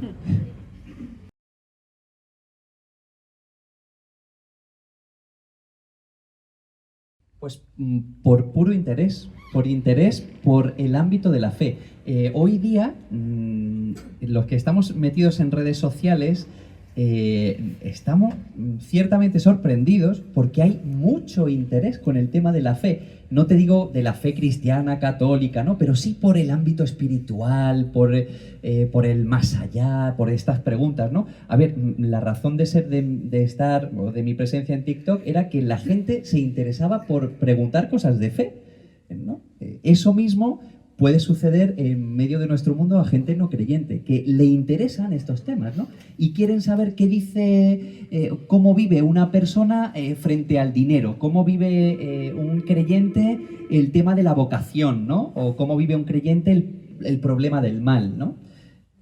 Pues por puro interés, por el ámbito de la fe. Hoy día los que estamos metidos en redes sociales estamos ciertamente sorprendidos porque hay mucho interés con el tema de la fe. No te digo de la fe cristiana, católica, ¿no? Pero sí por el ámbito espiritual, por el más allá, por estas preguntas, ¿no? A ver, la razón de ser, de estar, o de mi presencia en TikTok, era que la gente se interesaba por preguntar cosas de fe, ¿no? Eso mismo puede suceder en medio de nuestro mundo a gente no creyente, que le interesan estos temas, ¿no? Y quieren saber qué dice, cómo vive una persona frente al dinero, cómo vive un creyente el tema de la vocación, ¿no? O cómo vive un creyente el problema del mal, ¿no?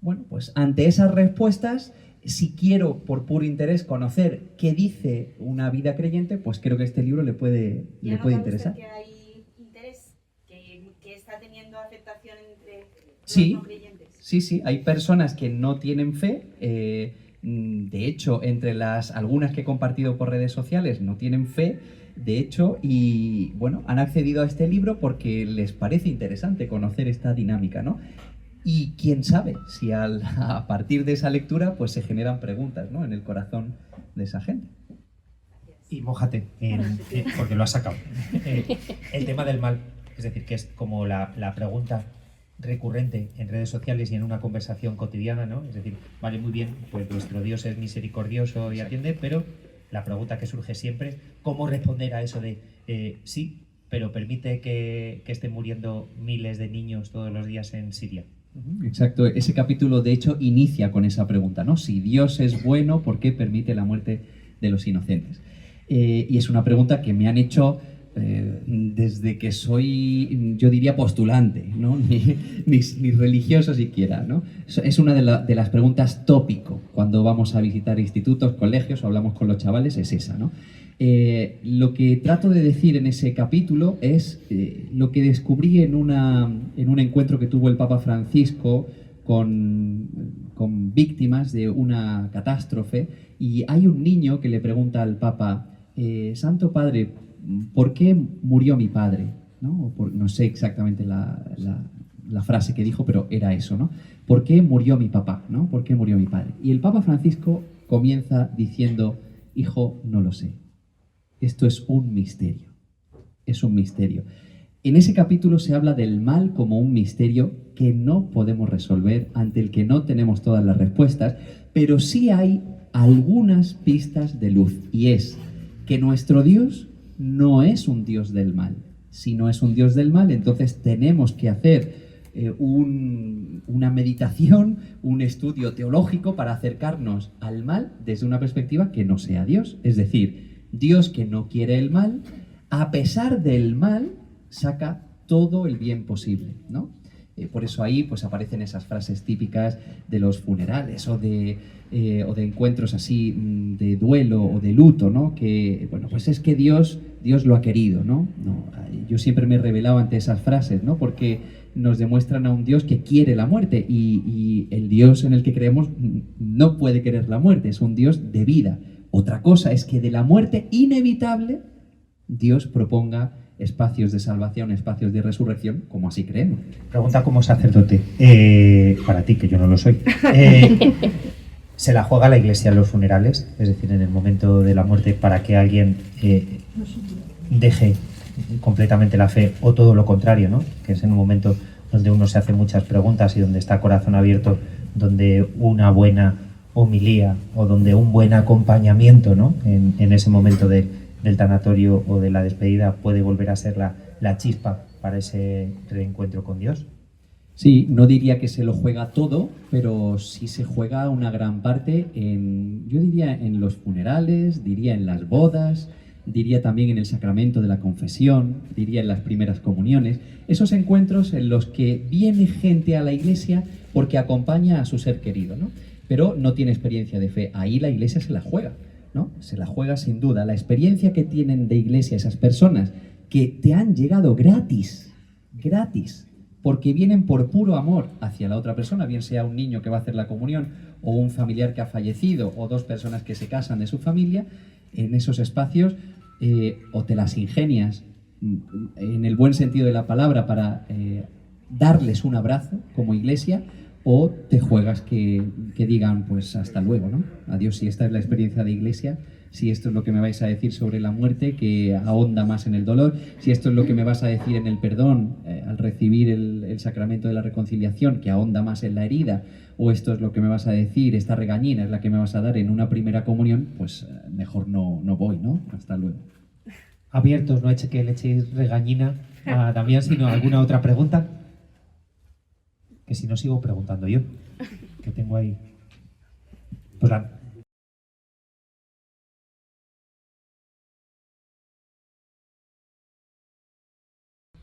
Bueno, pues ante esas respuestas, si quiero por puro interés conocer qué dice una vida creyente, pues creo que este libro le puede interesar. Que hay interés, que está teniendo aceptación entre los Sí, no creyentes. sí, hay personas que no tienen fe, de hecho, entre algunas que he compartido por redes sociales no tienen fe, de hecho, y bueno, han accedido a este libro porque les parece interesante conocer esta dinámica, ¿no? Y quién sabe si a partir de esa lectura pues se generan preguntas, ¿no?, en el corazón de esa gente. Y mójate, porque lo has sacado. El tema del mal, es decir, que es como la pregunta recurrente en redes sociales y en una conversación cotidiana, ¿no? Es decir, vale, muy bien, pues nuestro Dios es misericordioso y atiende, pero la pregunta que surge siempre es ¿cómo responder a eso de sí, pero permite que estén muriendo miles de niños todos los días en Siria? Exacto, ese capítulo de hecho inicia con esa pregunta, ¿no? Si Dios es bueno, ¿por qué permite la muerte de los inocentes? Y es una pregunta que me han hecho desde que soy, yo diría, postulante, ¿no? Ni religioso siquiera, ¿no? Es una de las preguntas tópico cuando vamos a visitar institutos, colegios o hablamos con los chavales, es esa, ¿no? Lo que trato de decir en ese capítulo es lo que descubrí en un encuentro que tuvo el Papa Francisco con víctimas de una catástrofe, y hay un niño que le pregunta al Papa, Santo Padre, ¿por qué murió mi padre? ¿No? No sé exactamente la frase que dijo, pero era eso, ¿no? ¿Por qué murió mi papá? ¿No? ¿Por qué murió mi padre? Y el Papa Francisco comienza diciendo, hijo, no lo sé. Esto es un misterio. Es un misterio. En ese capítulo se habla del mal como un misterio que no podemos resolver, ante el que no tenemos todas las respuestas, pero sí hay algunas pistas de luz, y es que nuestro Dios no es un Dios del mal. Si no es un Dios del mal, entonces tenemos que hacer una meditación, un estudio teológico para acercarnos al mal desde una perspectiva que no sea Dios. Es decir, Dios, que no quiere el mal, a pesar del mal, saca todo el bien posible, ¿no? Por eso ahí pues aparecen esas frases típicas de los funerales o de encuentros así de duelo o de luto, ¿no? Que, bueno, pues es que Dios lo ha querido, ¿no? No, yo siempre me he rebelado ante esas frases, ¿no? Porque nos demuestran a un Dios que quiere la muerte, y el Dios en el que creemos no puede querer la muerte, es un Dios de vida. Otra cosa es que de la muerte inevitable Dios proponga espacios de salvación, espacios de resurrección, como así creemos. Pregunta como sacerdote, para ti, que yo no lo soy. ¿Se la juega la Iglesia en los funerales? Es decir, en el momento de la muerte, para que alguien deje completamente la fe, o todo lo contrario, ¿no? Que es en un momento donde uno se hace muchas preguntas y donde está corazón abierto, donde una buena homilía o donde un buen acompañamiento, ¿no? en ese momento del tanatorio o de la despedida puede volver a ser la chispa para ese reencuentro con Dios. Sí, no diría que se lo juega todo, pero sí se juega una gran parte yo diría en los funerales, diría en las bodas, diría también en el sacramento de la confesión, diría en las primeras comuniones, esos encuentros en los que viene gente a la iglesia porque acompaña a su ser querido, ¿no? Pero no tiene experiencia de fe. Ahí la iglesia se la juega, ¿no? Se la juega sin duda. La experiencia que tienen de iglesia esas personas que te han llegado gratis, porque vienen por puro amor hacia la otra persona, bien sea un niño que va a hacer la comunión o un familiar que ha fallecido o dos personas que se casan de su familia, en esos espacios o te las ingenias en el buen sentido de la palabra para darles un abrazo como iglesia, o te juegas que digan, pues hasta luego, ¿no? Adiós, si esta es la experiencia de iglesia, si esto es lo que me vais a decir sobre la muerte, que ahonda más en el dolor, si esto es lo que me vas a decir en el perdón, al recibir el sacramento de la reconciliación, que ahonda más en la herida, o esto es lo que me vas a decir, esta regañina es la que me vas a dar en una primera comunión, pues mejor no voy, ¿no? Hasta luego. Abiertos, no eche que le echéis regañina a Damián, sino alguna otra pregunta. Que si no sigo preguntando yo, que tengo ahí. Pues la...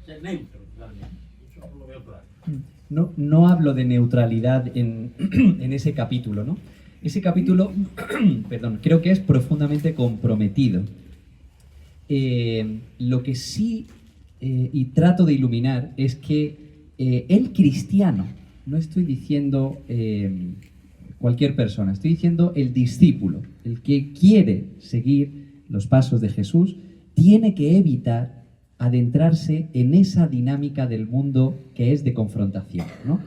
Ser neutro, realmente. Eso lo veo claro. No hablo de neutralidad en ese capítulo, ¿no? Ese capítulo, perdón, creo que es profundamente comprometido. Lo que sí, y trato de iluminar, es que el cristiano, no estoy diciendo cualquier persona, estoy diciendo el discípulo, el que quiere seguir los pasos de Jesús, tiene que evitar adentrarse en esa dinámica del mundo que es de confrontación, ¿no?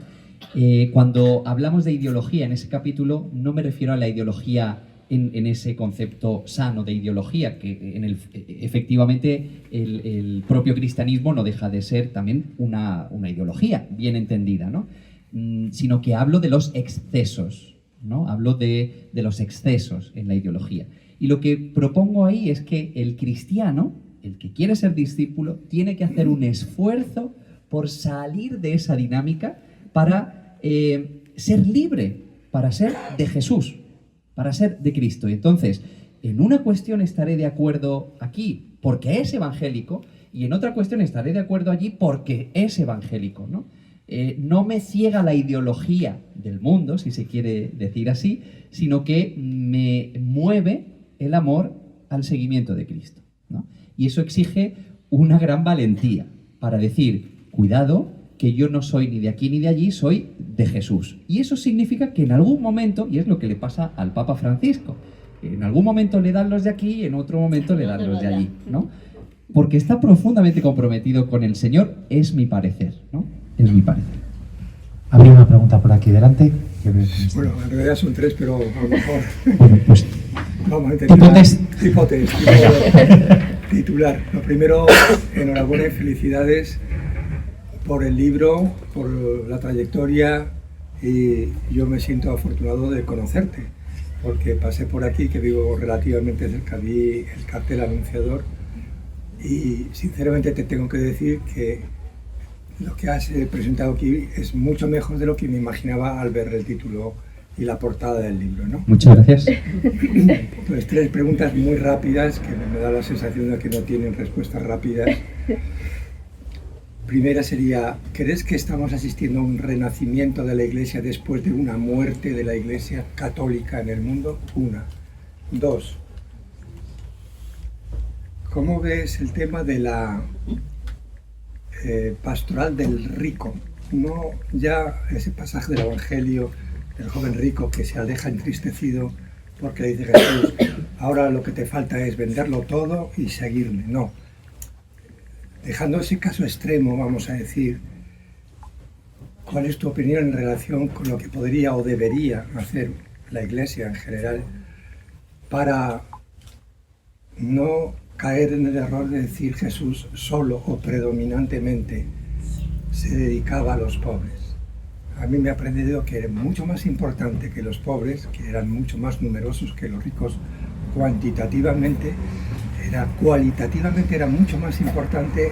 Cuando hablamos de ideología en ese capítulo, no me refiero a la ideología en ese concepto sano de ideología, que efectivamente el propio cristianismo no deja de ser también una ideología bien entendida, ¿no? Sino que hablo de los excesos, ¿no? Hablo de los excesos en la ideología. Y lo que propongo ahí es que el cristiano, el que quiere ser discípulo, tiene que hacer un esfuerzo por salir de esa dinámica para ser libre, para ser de Jesús, para ser de Cristo. Y entonces, en una cuestión estaré de acuerdo aquí porque es evangélico, y en otra cuestión estaré de acuerdo allí porque es evangélico, ¿no? No me ciega la ideología del mundo, si se quiere decir así, sino que me mueve el amor al seguimiento de Cristo, ¿no? Y eso exige una gran valentía para decir, cuidado, que yo no soy ni de aquí ni de allí, soy de Jesús. Y eso significa que en algún momento, y es lo que le pasa al Papa Francisco, en algún momento le dan los de aquí y en otro momento le dan los de allí, ¿no? Porque está profundamente comprometido con el Señor, es mi parecer, ¿no? Es mi parecer. Habría una pregunta por aquí delante. Bueno, en realidad son tres, pero a lo mejor Bueno, pues vamos a intentar... Tipo test. Titular. Lo primero, enhorabuena y felicidades por el libro, por la trayectoria, y yo me siento afortunado de conocerte, porque pasé por aquí, que vivo relativamente cerca, vi el cartel anunciador, y sinceramente te tengo que decir que lo que has presentado aquí es mucho mejor de lo que me imaginaba al ver el título y la portada del libro, ¿no? Muchas gracias. Pues tres preguntas muy rápidas que me da la sensación de que no tienen respuestas rápidas. Primera sería, ¿crees que estamos asistiendo a un renacimiento de la Iglesia después de una muerte de la Iglesia católica en el mundo? Una. Dos, ¿cómo ves el tema de la pastoral del rico? No ya ese pasaje del Evangelio del joven rico que se aleja entristecido porque le dice Jesús, ahora lo que te falta es venderlo todo y seguirme. No. Dejando ese caso extremo, vamos a decir, ¿cuál es tu opinión en relación con lo que podría o debería hacer la Iglesia en general para no caer en el error de decir Jesús solo o predominantemente se dedicaba a los pobres? A mí me ha aprendido que era mucho más importante que los pobres, que eran mucho más numerosos que los ricos cualitativamente era mucho más importante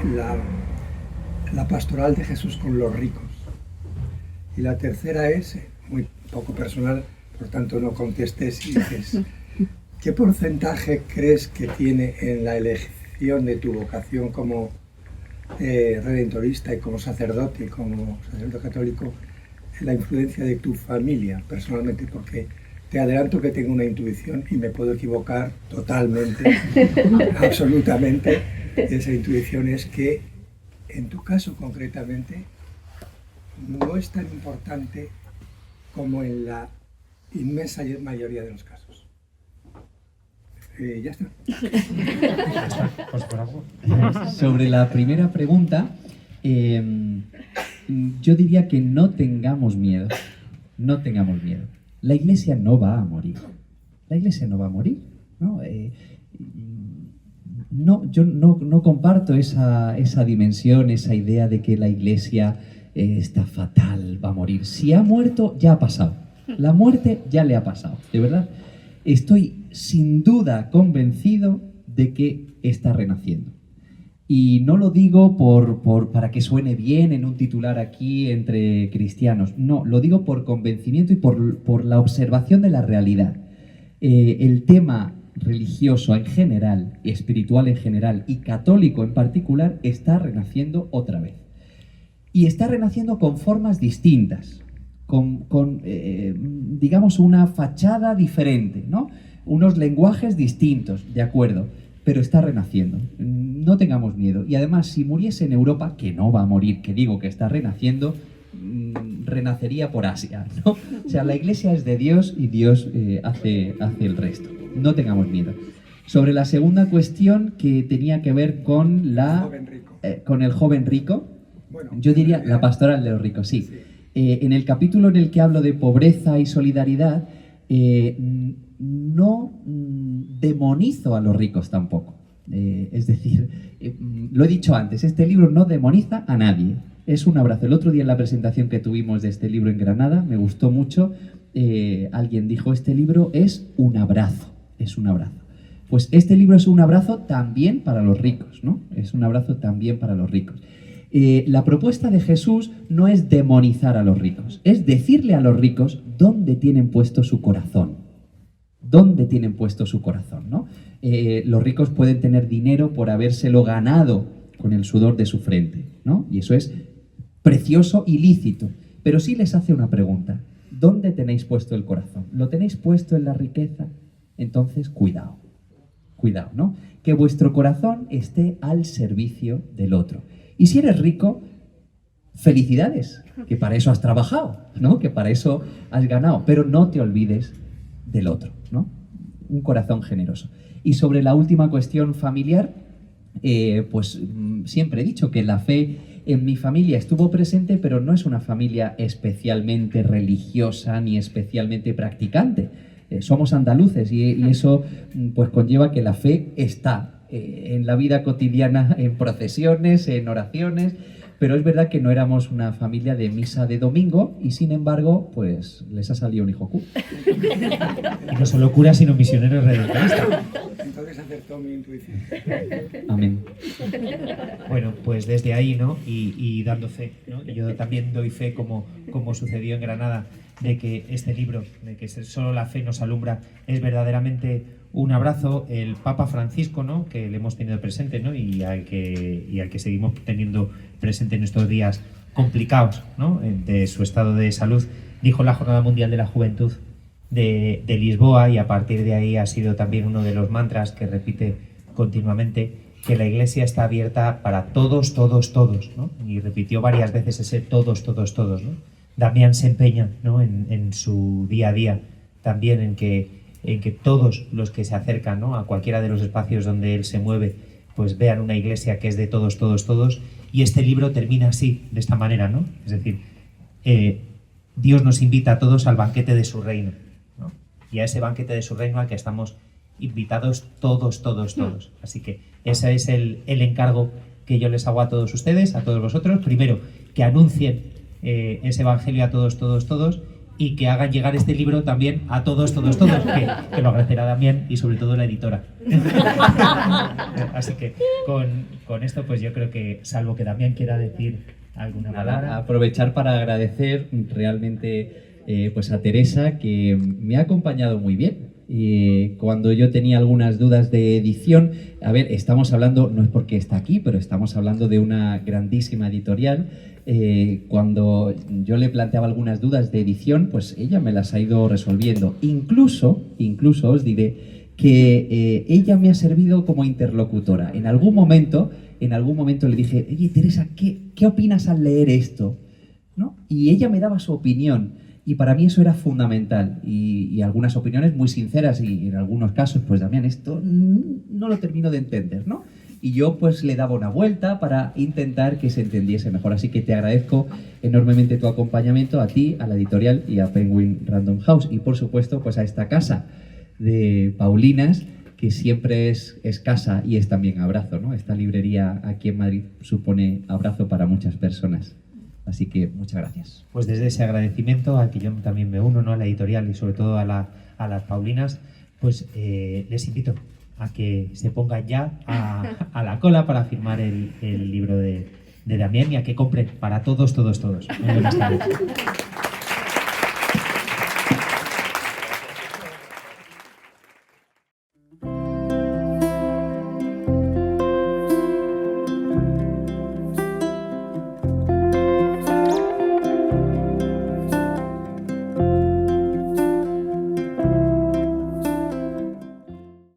la pastoral de Jesús con los ricos. Y la tercera es, muy poco personal, por tanto no contestes y dices, ¿qué porcentaje crees que tiene en la elección de tu vocación como redentorista y como sacerdote católico la influencia de tu familia personalmente? Porque te adelanto que tengo una intuición y me puedo equivocar totalmente, absolutamente. Esa intuición es que, en tu caso concretamente, no es tan importante como en la inmensa mayoría de los casos. Ya está. Pues por algo. Sobre la primera pregunta, yo diría que no tengamos miedo, no tengamos miedo. La Iglesia no va a morir. La Iglesia no va a morir, ¿no? Yo no comparto esa dimensión, esa idea de que la Iglesia está fatal, va a morir. Si ha muerto, ya ha pasado. La muerte ya le ha pasado, de verdad. Estoy sin duda convencido de que está renaciendo. Y no lo digo para que suene bien en un titular aquí entre cristianos. No, lo digo por convencimiento y por la observación de la realidad. El tema religioso en general, espiritual en general y católico en particular está renaciendo otra vez. Y está renaciendo con formas distintas, digamos, una fachada diferente, ¿no? Unos lenguajes distintos, de acuerdo, pero está renaciendo. No tengamos miedo. Y además, si muriese en Europa, que no va a morir, que digo que está renaciendo, renacería por Asia, ¿no? O sea, la Iglesia es de Dios y Dios hace el resto. No tengamos miedo. Sobre la segunda cuestión, que tenía que ver con con el joven rico, Bueno, yo diría la pastoral de los ricos, sí. En el capítulo en el que hablo de pobreza y solidaridad, no demonizo a los ricos tampoco. Es decir, lo he dicho antes, este libro no demoniza a nadie. Es un abrazo. El otro día en la presentación que tuvimos de este libro en Granada, me gustó mucho, alguien dijo, este libro es un abrazo, es un abrazo. Pues este libro es un abrazo también para los ricos, ¿no? Es un abrazo también para los ricos. La propuesta de Jesús no es demonizar a los ricos, es decirle a los ricos dónde tienen puesto su corazón. ¿Dónde tienen puesto su corazón, ¿no? Los ricos pueden tener dinero por habérselo ganado con el sudor de su frente, ¿no? Y eso es precioso y lícito. Pero sí les hace una pregunta. ¿Dónde tenéis puesto el corazón? ¿Lo tenéis puesto en la riqueza? Entonces, cuidado. Cuidado, ¿no? Que vuestro corazón esté al servicio del otro. Y si eres rico, felicidades, que para eso has trabajado, ¿no? Que para eso has ganado. Pero no te olvides del otro, ¿no? Un corazón generoso. Y sobre la última cuestión familiar, pues siempre he dicho que la fe en mi familia estuvo presente, pero no es una familia especialmente religiosa ni especialmente practicante. Somos andaluces y eso pues conlleva que la fe está en la vida cotidiana, en procesiones, en oraciones, pero es verdad que no éramos una familia de misa de domingo y sin embargo, pues les ha salido un hijo cura. Y no solo cura, sino misioneros redentoristas. Entonces acertó mi intuición. Amén. Bueno, pues desde ahí, ¿no? Y dando fe, ¿no? Yo también doy fe, como sucedió en Granada, de que este libro, de que solo la fe nos alumbra, es verdaderamente un abrazo. El Papa Francisco, ¿no? Que le hemos tenido presente, ¿no? Y al que seguimos teniendo presente en estos días complicados, ¿no? De su estado de salud, dijo en la Jornada Mundial de la Juventud de Lisboa, y a partir de ahí ha sido también uno de los mantras que repite continuamente, que la Iglesia está abierta para todos, todos, todos, ¿no? Y repitió varias veces ese todos, todos, todos, ¿no? Damián se empeña, ¿no? en su día a día también en que todos los que se acercan, ¿no? a cualquiera de los espacios donde él se mueve, pues vean una iglesia que es de todos, todos, todos. Y este libro termina así, de esta manera, ¿no? Es decir, Dios nos invita a todos al banquete de su reino, ¿no? Y a ese banquete de su reino al que estamos invitados todos, todos, todos. Así que ese es el encargo que yo les hago a todos ustedes, a todos vosotros. Primero, que anuncien ese evangelio a todos, todos, todos, y que hagan llegar este libro también a todos, todos, todos, que lo agradecerá Damián y sobre todo la editora. Así que con esto pues yo creo que, salvo que Damián quiera decir alguna palabra. Aprovechar para agradecer realmente pues a Teresa, que me ha acompañado muy bien. Cuando yo tenía algunas dudas de edición, a ver, estamos hablando, no es porque está aquí, pero estamos hablando de una grandísima editorial. Cuando yo le planteaba algunas dudas de edición, pues ella me las ha ido resolviendo. Incluso os diré que ella me ha servido como interlocutora. En algún momento le dije, oye, Teresa, ¿qué opinas al leer esto? ¿No? Y ella me daba su opinión. Y para mí eso era fundamental, y algunas opiniones muy sinceras, y en algunos casos, pues Damián, esto no lo termino de entender, ¿no? y yo pues le daba una vuelta para intentar que se entendiese mejor. Así que te agradezco enormemente tu acompañamiento, a ti, a la editorial y a Penguin Random House, y por supuesto pues a esta casa de Paulinas, que siempre es casa y es también abrazo, ¿no? Esta librería aquí en Madrid supone abrazo para muchas personas. Así que muchas gracias. Pues desde ese agradecimiento al que yo también me uno, ¿no? A la editorial y sobre todo a las Paulinas, pues les invito a que se pongan ya a la cola para firmar el libro de Damián, y a que compren para todos. Muy buenas tardes.